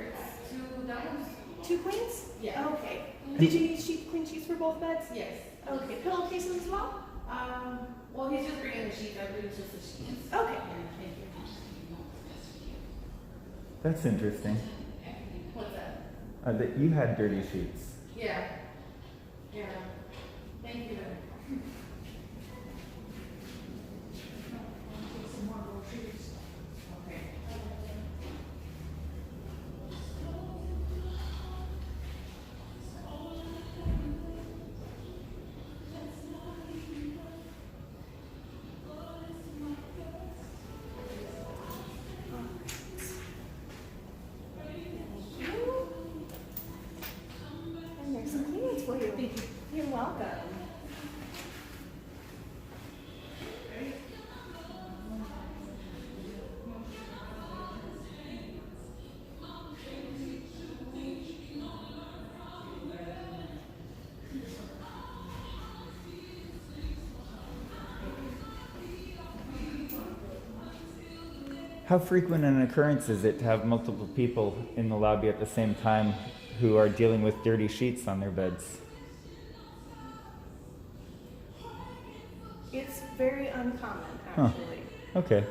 It's 2 doubles. 2 queens? Yeah. Okay. Did you need clean sheets for both beds? Yes. Okay. Pillowcases as well? Well, he's just bringing the sheets. I believe it's just the sheets. Okay. That's interesting. What's that? That you had dirty sheets. Yeah. Yeah. Thank you. Okay. And there's some cleanings for you. Thank you. You're welcome. How frequent an occurrence is it to have multiple people in the lobby at the same time who are dealing with dirty sheets on their beds? It's very uncommon, Huh. actually. Okay.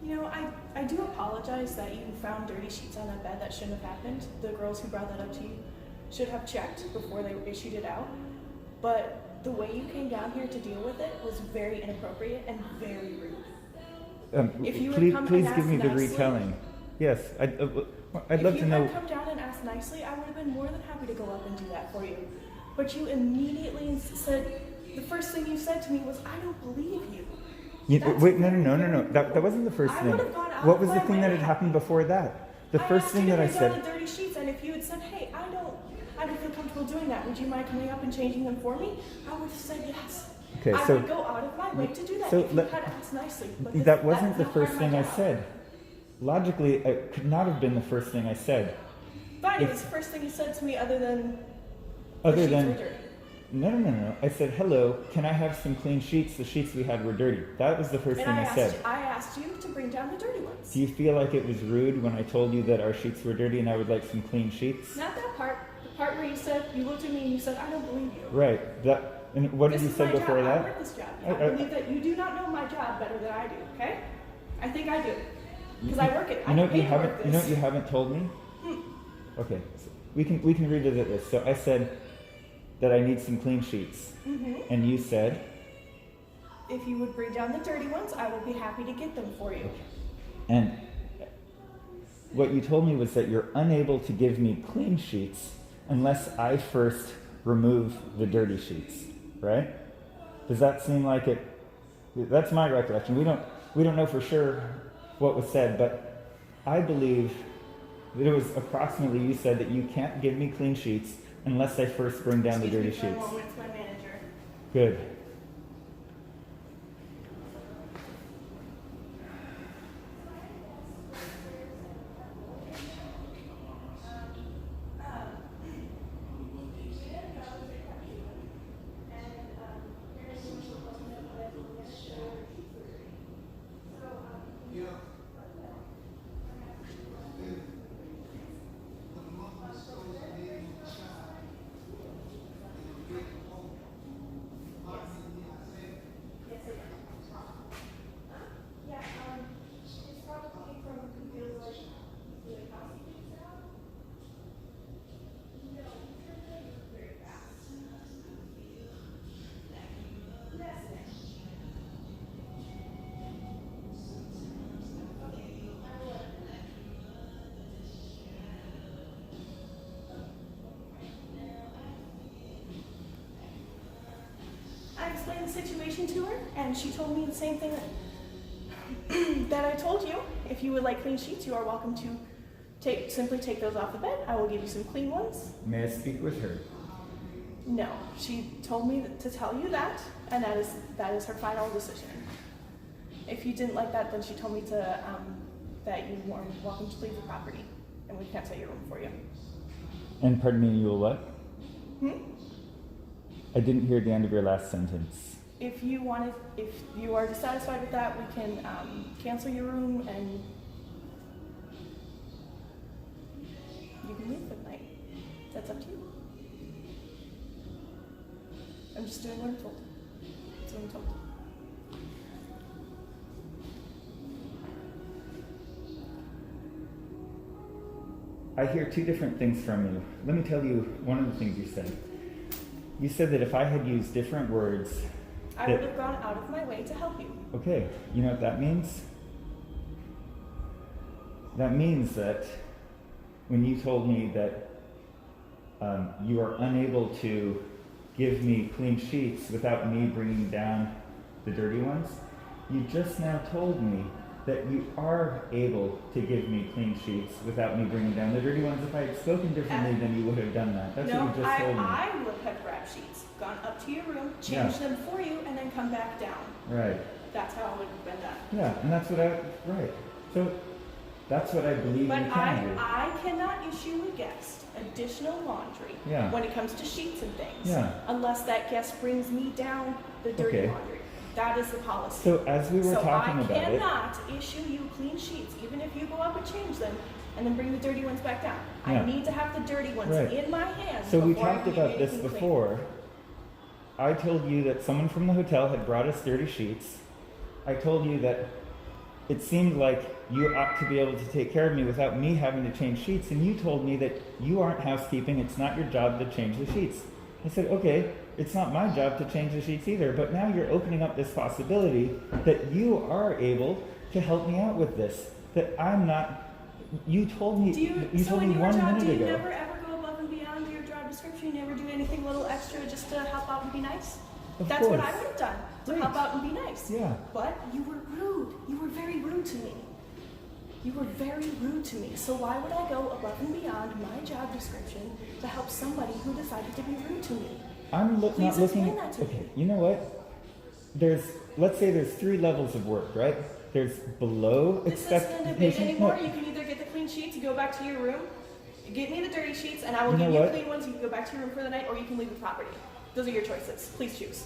You know, I do apologize that you found dirty sheets on a bed. That shouldn't have happened. The girls who brought that up to you should have checked before they issued it out. But the way you came down here to deal with it was very inappropriate and very rude. If you had come please and give me asked the nicely- retelling. Yes, I'd love to know. If you had come down and asked nicely, I would have been more than happy to go up and do that for you. But you immediately said, the first thing you said to me was, I don't believe you. That's Wait, no. very That wasn't the first I thing. would have gone out What of was the my thing that way. had happened before that? The first thing that I I asked you to bring said. down the dirty sheets, and if you had said, hey, I don't feel comfortable doing that, would you mind coming up and changing them for me? I would have said yes. Okay, I so would go out of my way to do that so if you let- had asked nicely. But that that's wasn't the not first part of thing my I job. said. Logically, it could not have been the first thing I said. Fine, it If- was the first thing you said to me other than Other the sheets than were dirty. no. I said, hello, can I have some clean sheets? The sheets we had were dirty. That was the first And thing I said. I asked you to bring down the dirty ones. Do you feel like it was rude when I told you that our sheets were dirty and I would like some clean sheets? Not that part. The part where you said, you looked at me and you said, I don't believe you. Right. And what did This you is say my before job. I that? work this job. I- I believe that you do not know my job better than I do, okay? I think I do. Because I work it. You know I what you pay to work haven't. You know what this. you haven't told me. Okay, so we can revisit this. So I said that I need some clean sheets, and you said, If you would bring down the dirty ones, I would be happy to get them for you. and what you told me was that you're unable to give me clean sheets unless I first remove the dirty sheets, right? Does that seem like it? That's my recollection. We don't know for sure what was said, but I believe that it was approximately you said that you can't give me clean sheets unless I first bring down the dirty Excuse me for a sheets. moment, it's my manager. Good. I explained the situation to her, and she told me the same thing that I told you. If you would like clean sheets, you are welcome to simply take those off the bed. I will give you some clean ones. May I speak with her? No, she told me to tell you that, and that is her final decision. If you didn't like that, then she told me that you were welcome to leave the property. and we can't set your room for you. And pardon me, you will what? Hmm? I didn't hear the end of your last sentence. If you are dissatisfied with that, we can cancel your room and you can leave for the night. That's up to you. I'm just doing what I'm told. That's what I'm told. I hear two different things from you. Let me tell you one of the things you said. You said that if I had used different words, I would have gone out of my way to help you. Okay, you know what that means? That means that when you told me that you are unable to give me clean sheets without me bringing down the dirty ones, you just now told me that you are able to give me clean sheets without me bringing down the dirty ones. If I had spoken differently, then you would have done that. That's No, what you just told me. I would have grabbed sheets, gone up to your room, changed them for you, and then come back down. Right. That's how it would have been done. Yeah, and that's what right. So that's what I believe But you can do. I cannot issue a guest additional laundry Yeah. when it comes to sheets and things, Yeah. unless that guest brings me down the dirty Okay. laundry. That is the policy. So as we were talking about I it, cannot issue you clean sheets, even if you go up and change them, and then bring the dirty ones back down. Yeah. I need to have the dirty ones Right. in my hands. so we before I talked can give about you this anything clean. before. I told you that someone from the hotel had brought us dirty sheets. I told you that it seemed like you ought to be able to take care of me without me having to change sheets, and you told me that you aren't housekeeping, it's not your job to change the sheets. I said, okay, it's not my job to change the sheets either, but now you're opening up this possibility that you are able to help me out with this, that I'm not, you told me, you So told in me your 1 job, minute do you ago. never ever go above and beyond your job description? You never do anything a little extra just to help out and be nice? Of That's what I course. would have done, to Right. help out and be nice. Yeah. But you were rude. You were very rude to me. You were very rude to me. So why would I go above and beyond my job description to help somebody who decided to be rude to me? I'm not Please looking. explain that to me. Okay, you know what? Let's say there's 3 levels of work, right? There's below This isn't a debate expectation. anymore. You can either get the clean sheets, go back to your room, get me the dirty sheets, and I will You know give you what? clean ones. You can go back to your room for the night, or you can leave the property. Those are your choices. Please choose.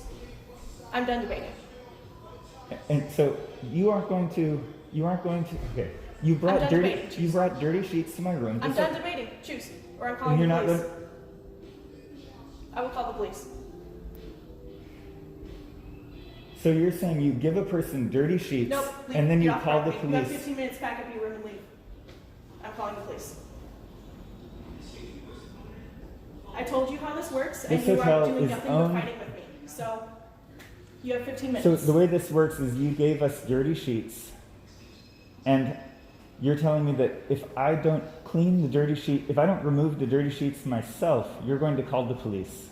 I'm done debating. And so you aren't going to. Okay, you brought done dirty. debating. You brought dirty sheets to my room. I'm Just done like- debating. Choose, or I'm and calling you're the not. police. I will call the police. So you're saying you give a person dirty sheets, Nope. Leave, and then get you off call the property. You have police. 15 minutes. Pack up your room and leave. I'm calling the police. I told you how this works, and This you hotel are doing is nothing owned- but fighting with me. So you have 15 minutes. So the way this works is you gave us dirty sheets, and you're telling me that if I don't clean the dirty sheet, if I don't remove the dirty sheets myself, you're going to call the police.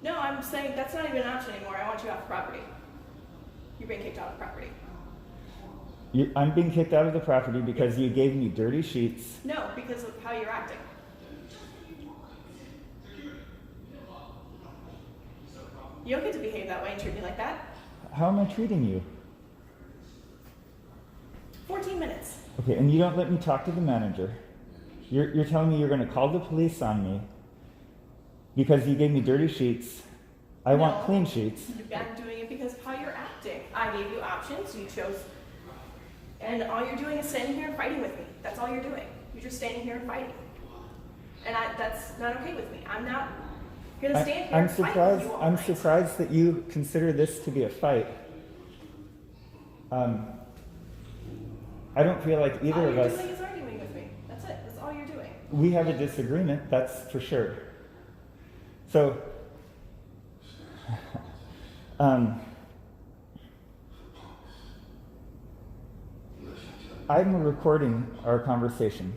No, I'm saying that's not even an option anymore. I want you off the property. You're being kicked out of the property. I'm being kicked out of the property because you gave me dirty sheets. No, because of how you're acting. You don't get to behave that way and treat me like that. How am I treating you? 14 minutes. Okay, and you don't let me talk to the manager. You're telling me you're going to call the police on me because you gave me dirty sheets. I want No. clean sheets. I'm doing it because of how you're acting. I gave you options, you chose, and all you're doing is standing here and fighting with me. That's all you're doing. You're just standing here and fighting. And that's not okay with me. I'm not gonna stand here I'm and fight with surprised. you all I'm night. surprised that you consider this to be a fight. I don't feel like either all of you're us. doing is arguing with me. That's it. That's all you're doing. We have a disagreement. That's for sure. So. I'm recording our conversation.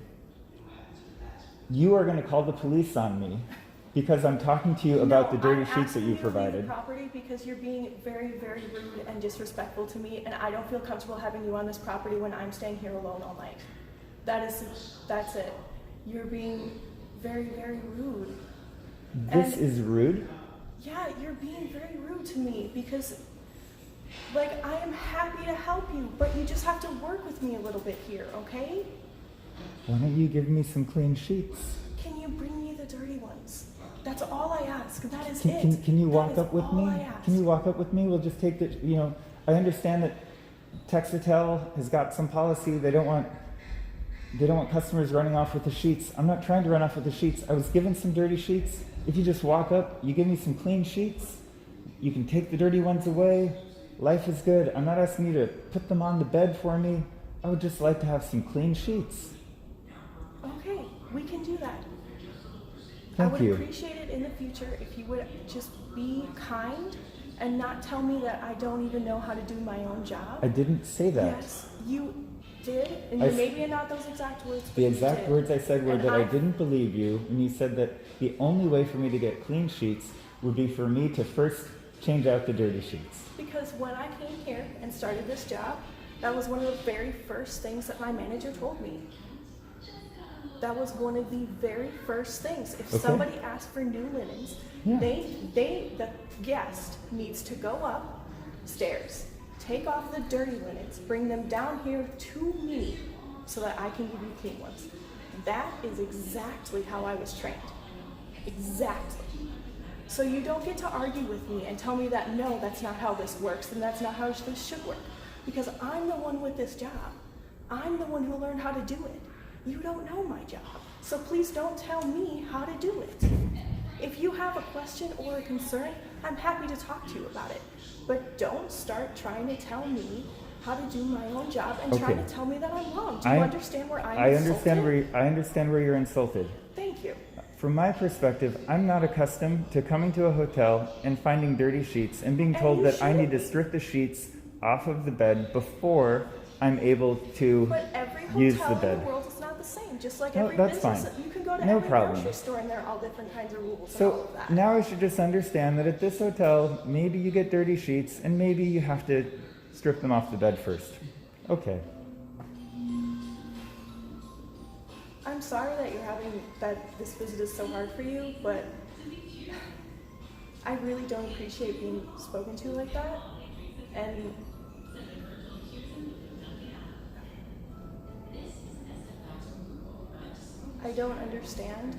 You are going to call the police on me because I'm talking to you about the dirty sheets that you provided. Property because you're being very, very rude and disrespectful to me, and I don't feel comfortable having you on this property when I'm staying here alone all night. That's it. You're being very, very rude. This And- is rude. Yeah, you're being very rude to me because, like, I am happy to help you, but you just have to work with me a little bit here, okay? Why don't you give me some clean sheets? Can you bring me the dirty ones? That's all I ask. That is Can you walk up with me? I ask. Can you walk up with me? We'll just take the, I understand that Texotel has got some policy. They don't want customers running off with the sheets. I'm not trying to run off with the sheets. I was given some dirty sheets. If you just walk up, you give me some clean sheets. You can take the dirty ones away. Life is good. I'm not asking you to put them on the bed for me. I would just like to have some clean sheets. Okay, we can do that. Thank you. I would appreciate it in the future if you would just be kind and not tell me that I don't even know how to do my own job. I didn't say that. Yes, you did, and maybe not those exact words. The exact words I said were and that I didn't believe you, and you said that the only way for me to get clean sheets would be for me to first change out the dirty sheets. Because when I came here and started this job, that was one of the very first things that my manager told me. That was one of the very first things. If somebody asked for new linens, the guest needs to go upstairs, take off the dirty linens, bring them down here to me so that I can give you clean ones. That is exactly how I was trained. Exactly. So you don't get to argue with me and tell me that, no, that's not how this works and that's not how this should work. Because I'm the one with this job. I'm the one who learned how to do it. You don't know my job. So please don't tell me how to do it. If you have a question or a concern, I'm happy to talk to you about it. But don't start trying to tell me how to do my own job and trying to tell me that I'm wrong. Do you understand where I'm insulted? I understand where you're insulted. Thank you. From my perspective, I'm not accustomed to coming to a hotel and finding dirty sheets and being told that I need to strip the sheets off of the bed before I'm able to use the But every hotel in bed. the world is not the same. Just like No, every that's business, fine. you can go to No every problem. grocery store and there are all different kinds of rules and all So of that. now I should just understand that at this hotel, maybe you get dirty sheets and maybe you have to strip them off the bed first. Okay. I'm sorry that this visit is so hard for you, but I really don't appreciate being spoken to like that. And I don't understand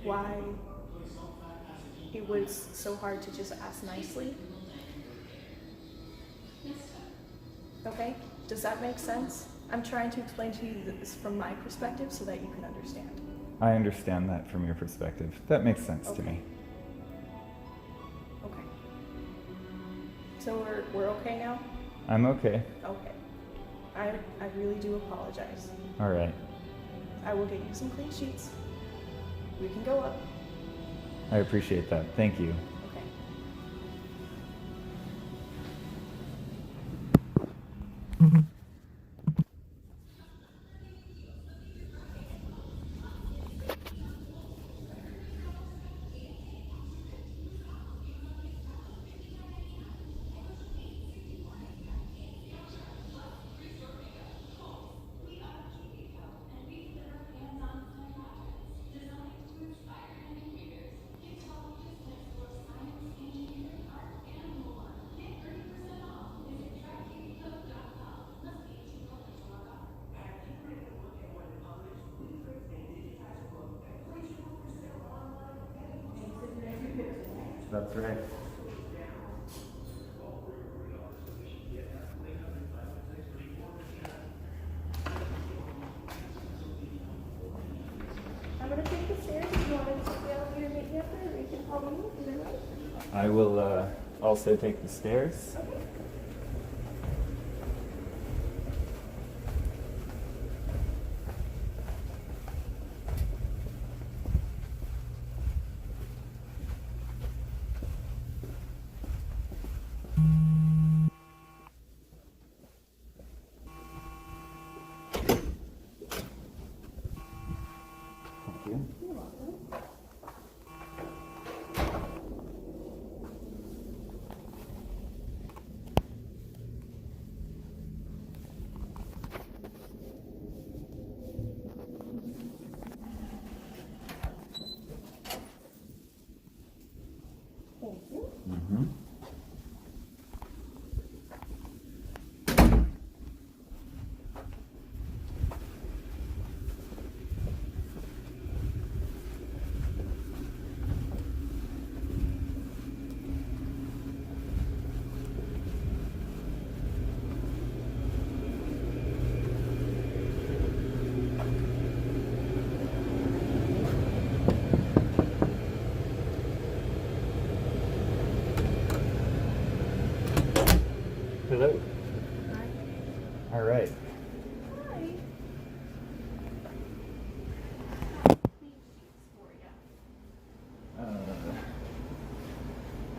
why it was so hard to just ask nicely. Okay? Does that make sense? I'm trying to explain to you this from my perspective so that you can understand. I understand that from your perspective. That makes sense to me. Okay. So we're okay now? I'm okay. Okay. I really do apologize. All right. I will get you some clean sheets. We can go up. I appreciate that. Thank you. Okay. That's right. I'm going to take the stairs. If you want to take the elevator, meet me up there, or you can call me. Either way. I will also take the stairs. Okay. Thank you. You're welcome.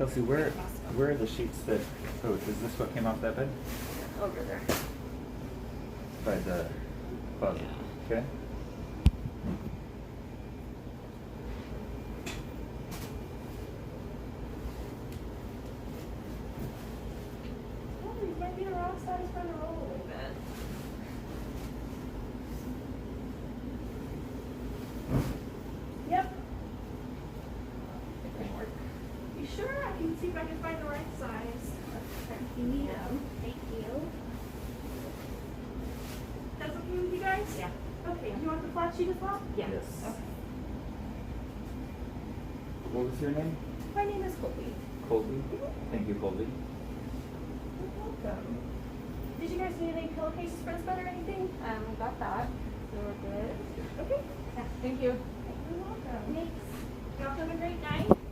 Kelsey, where are the sheets that? Oh, is this what came off that bed? Over there. By the closet. Okay. Oh, these might be the wrong size for the roll a little bit. Yep. It can work. You sure? I can see if I can find the right size. If you need them. Thank you. That's okay with you guys? Yeah. Okay, do you want the flat sheet as well? Yes. Okay. What was your name? My name is Colby. Colby. Thank you, Colby. You're welcome. Did you guys need any pillowcases for this bed or anything? We got that. So we're good. Okay. Yeah, thank you. You're welcome. Thanks. Y'all have a great night.